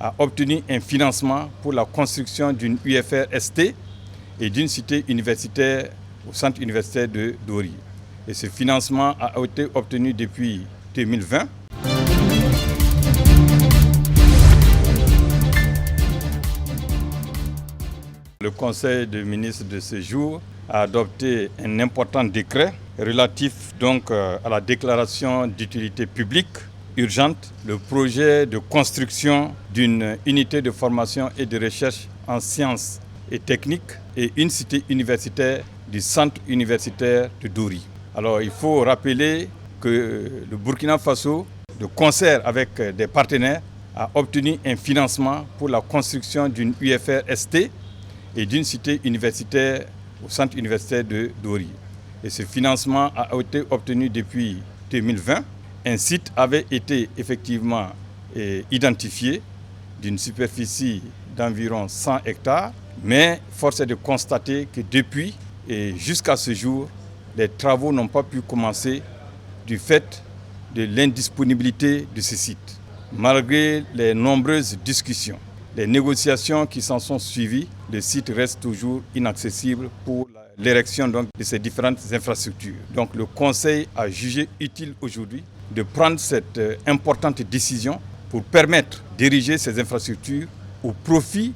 a obtenu un financement pour la construction d'une UFR-ST et d'une cité universitaire au centre universitaire de Dori. Et ce financement a été obtenu depuis 2020. Le Conseil des ministres de ce jour a adopté un important décret relatif donc à la déclaration d'utilité publique urgente, le projet de construction d'une unité de formation et de recherche en sciences et techniques et une cité universitaire du centre universitaire de Dori. Alors il faut rappeler que le Burkina Faso, de concert avec des partenaires, a obtenu un financement pour la construction d'une UFR-ST et d'une cité universitaire au centre universitaire de Dori. Et ce financement a été obtenu depuis 2020. Un site avait été effectivement identifié d'une superficie d'environ 100 hectares, mais force est de constater que depuis et jusqu'à ce jour, les travaux n'ont pas pu commencer du fait de l'indisponibilité de ce site. Malgré les nombreuses discussions, les négociations qui s'en sont suivies, le site reste toujours inaccessible pour l'érection de ces différentes infrastructures. Donc le Conseil a jugé utile aujourd'hui de prendre cette importante décision pour permettre d'ériger ces infrastructures au profit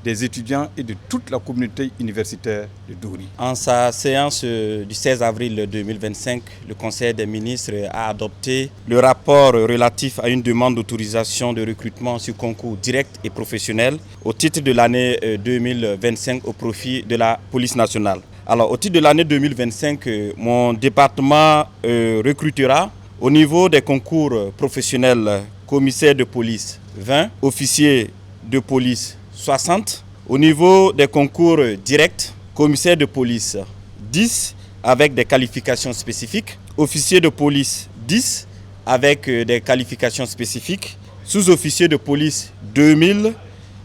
des étudiants et de toute la communauté universitaire de Dori. En sa séance du 16 avril 2025, le Conseil des ministres a adopté le rapport relatif à une demande d'autorisation de recrutement sur concours direct et professionnel au titre de l'année 2025 au profit de la police nationale. Alors, au titre de l'année 2025, mon département recrutera au niveau des concours professionnels commissaire de police 20, officier de police 60. Au niveau des concours directs, commissaire de police 10 avec des qualifications spécifiques, officier de police 10 avec des qualifications spécifiques, sous-officier de police 2000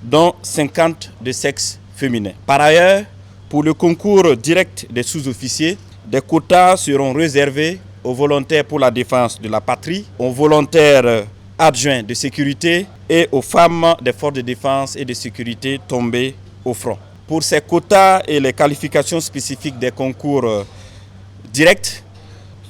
dont 50 de sexe féminin. Par ailleurs, pour le concours direct des sous-officiers, des quotas seront réservés aux volontaires pour la défense de la patrie, aux volontaires adjoints de sécurité et aux femmes des forces de défense et de sécurité tombées au front. Pour ces quotas et les qualifications spécifiques des concours directs,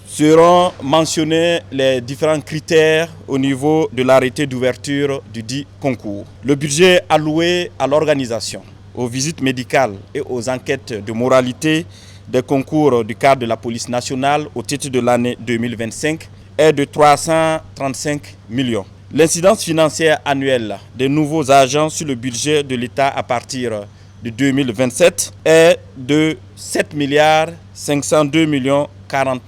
seront mentionnés les différents critères au niveau de l'arrêté d'ouverture du dit concours. Le budget alloué à l'organisation, aux visites médicales et aux enquêtes de moralité des concours du cadre de la police nationale au titre de l'année 2025 est de 335 millions. L'incidence financière annuelle des nouveaux agents sur le budget de l'État à partir de 2027 est de 7 502 40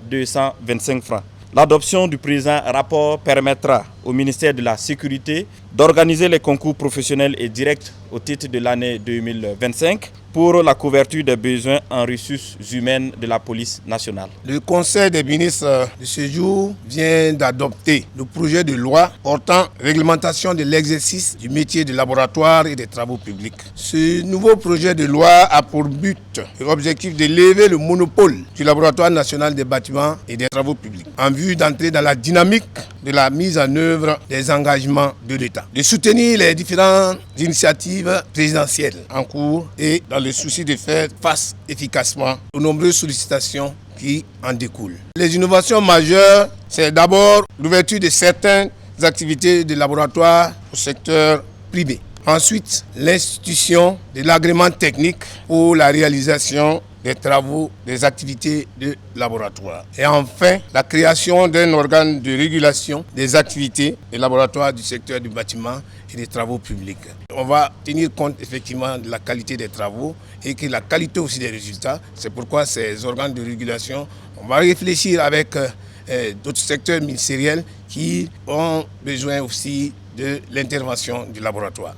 225 francs. L'adoption du présent rapport permettra au ministère de la Sécurité d'organiser les concours professionnels et directs au titre de l'année 2025 pour la couverture des besoins en ressources humaines de la police nationale. Le Conseil des ministres de ce jour vient d'adopter le projet de loi portant réglementation de l'exercice du métier de laboratoire et des travaux publics. Ce nouveau projet de loi a pour but et objectif de lever le monopole du laboratoire national des bâtiments et des travaux publics en vue d'entrer dans la dynamique de la mise en œuvre des engagements de l'État, de soutenir les différentes initiatives présidentielles en cours et dans le souci de faire face efficacement aux nombreuses sollicitations qui en découlent. Les innovations majeures, c'est d'abord l'ouverture de certaines activités de laboratoire au secteur privé. Ensuite, l'institution de l'agrément technique pour la réalisation des travaux, des activités de laboratoire. Et enfin, la création d'un organe de régulation des activités des laboratoires du secteur du bâtiment et des travaux publics. On va tenir compte effectivement de la qualité des travaux et de la qualité aussi des résultats. C'est pourquoi ces organes de régulation, on va réfléchir avec d'autres secteurs ministériels qui ont besoin aussi de l'intervention du laboratoire.